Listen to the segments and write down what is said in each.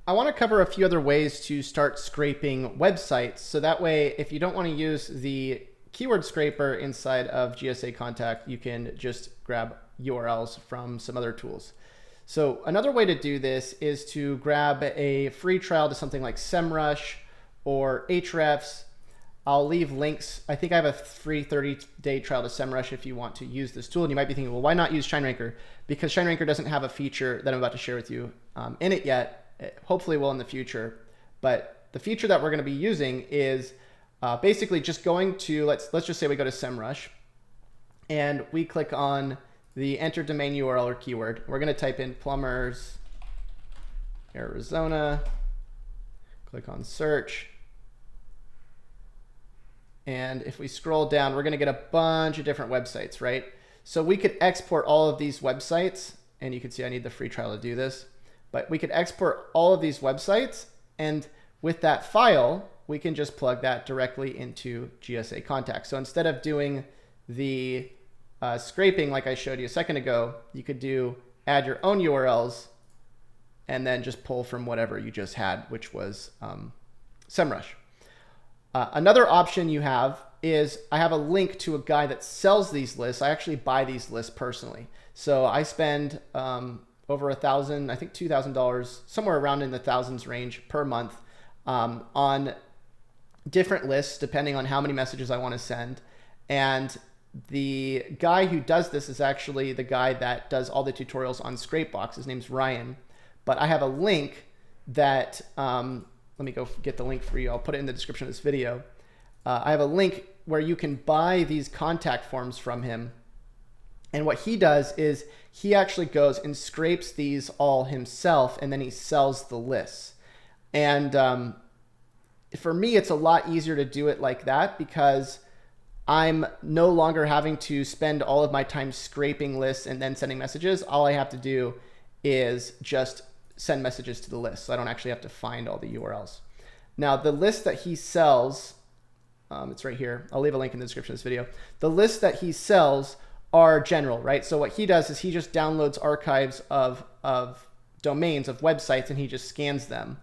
I want to cover a few other ways to start scraping websites. So that way, if you don't want to use the keyword scraper inside of GSA Contact, you can just grab URLs from some other tools. So another way to do this is to grab a free trial to something like SEMrush or Ahrefs. I'll leave links. I think I have a free 30-day trial to SEMrush if you want to use this tool. And you might be thinking, well, why not use ShineRanker? Because ShineRanker doesn't have a feature that I'm about to share with you in it yet. It hopefully will in the future. But the feature that we're going to be using is basically just going to, let's just say we go to SEMrush and we click on the enter domain URL or keyword. We're going to type in Plumbers, Arizona, click on search. And if we scroll down, we're going to get a bunch of different websites, right? So we could export all of these websites, and you can see I need the free trial to do this, but we could export all of these websites, and with that file, we can just plug that directly into GSA Contact. So instead of doing the scraping like I showed you a second ago, you could do add your own URLs and then just pull from whatever you just had, which was SEMrush. Another option you have is I have a link to a guy that sells these lists. I actually buy these lists personally. So I spend over $1,000, I think $2,000, somewhere around in the thousands range per month on different lists, depending on how many messages I want to send. And the guy who does this is actually the guy that does all the tutorials on Scrapebox. His name's Ryan. But I have a link that, let me go get the link for you. I'll put it in the description of this video. I have a link where you can buy these contact forms from him. And what he does is he actually goes and scrapes these all himself, and then he sells the lists. And for me, it's a lot easier to do it like that because I'm no longer having to spend all of my time scraping lists and then sending messages. All I have to do is just send messages to the list. So I don't actually have to find all the URLs. Now the list that he sells, it's right here. I'll leave a link in the description of this video. The lists that he sells are general, right? So what he does is he just downloads archives of domains, of websites, and he just scans them.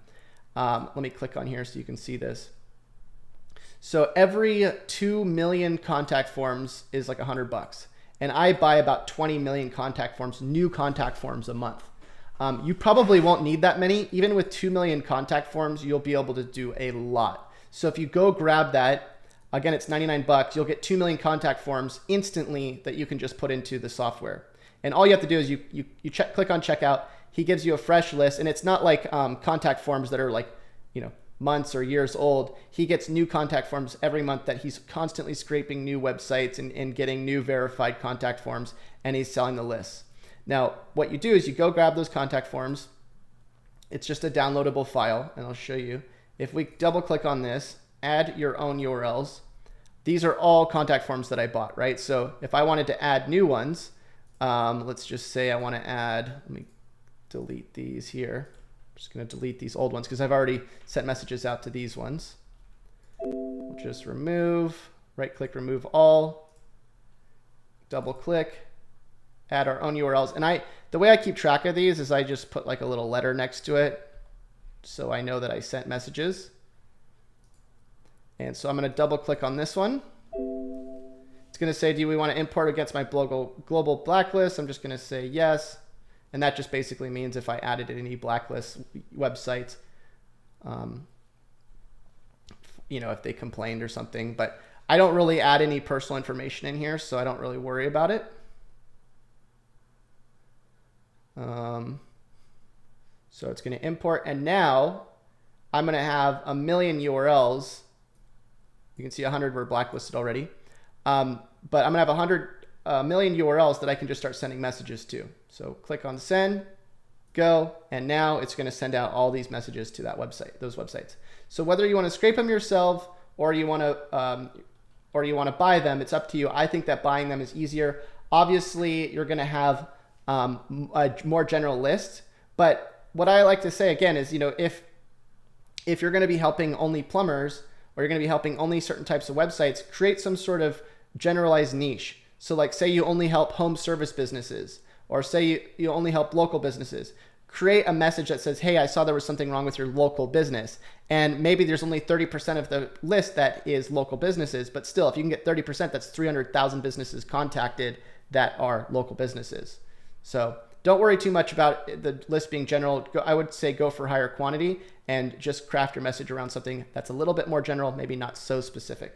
Let me click on here so you can see this. So every 2 million contact forms is like $100. And I buy about 20 million contact forms, new contact forms a month. You probably won't need that many. Even with 2 million contact forms, you'll be able to do a lot. So if you go grab that, again, it's $99, you'll get 2 million contact forms instantly that you can just put into the software. And all you have to do is you click on checkout. He gives you a fresh list, and it's not like contact forms that are like, months or years old. He gets new contact forms every month that he's constantly scraping new websites and getting new verified contact forms, and he's selling the lists. Now, what you do is you go grab those contact forms. It's just a downloadable file, and I'll show you. If we double click on this, add your own URLs. These are all contact forms that I bought, right? So if I wanted to add new ones, let's just say I want to add, let me delete these here. I'm just going to delete these old ones because I've already sent messages out to these ones. We'll just remove, right click, remove all, double click. Add our own URLs. And the way I keep track of these is I just put like a little letter next to it so I know that I sent messages. And so I'm going to double click on this one. It's going to say, do we want to import against my global blacklist? I'm just going to say yes. And that just basically means if I added any blacklist websites, if they complained or something. But I don't really add any personal information in here, so I don't really worry about it. So it's going to import, and now I'm going to have 1 million URLs. You can see 100 were blacklisted already. But I'm going to have 100 million URLs that I can just start sending messages to. So click on send, go, and now it's going to send out all these messages to that website, those websites. So whether you want to scrape them yourself or you want to buy them, it's up to you. I think that buying them is easier. Obviously, you're going to have a more general list, but what I like to say again is, if you're going to be helping only plumbers or you're going to be helping only certain types of websites, create some sort of generalized niche. So like say you only help home service businesses, or say you only help local businesses. create a message that says, hey, I saw there was something wrong with your local business. And maybe there's only 30% of the list that is local businesses, but still, if you can get 30%, that's 300,000 businesses contacted that are local businesses. So don't worry too much about the list being general. I would say go for higher quantity and just craft your message around something that's a little bit more general, maybe not so specific.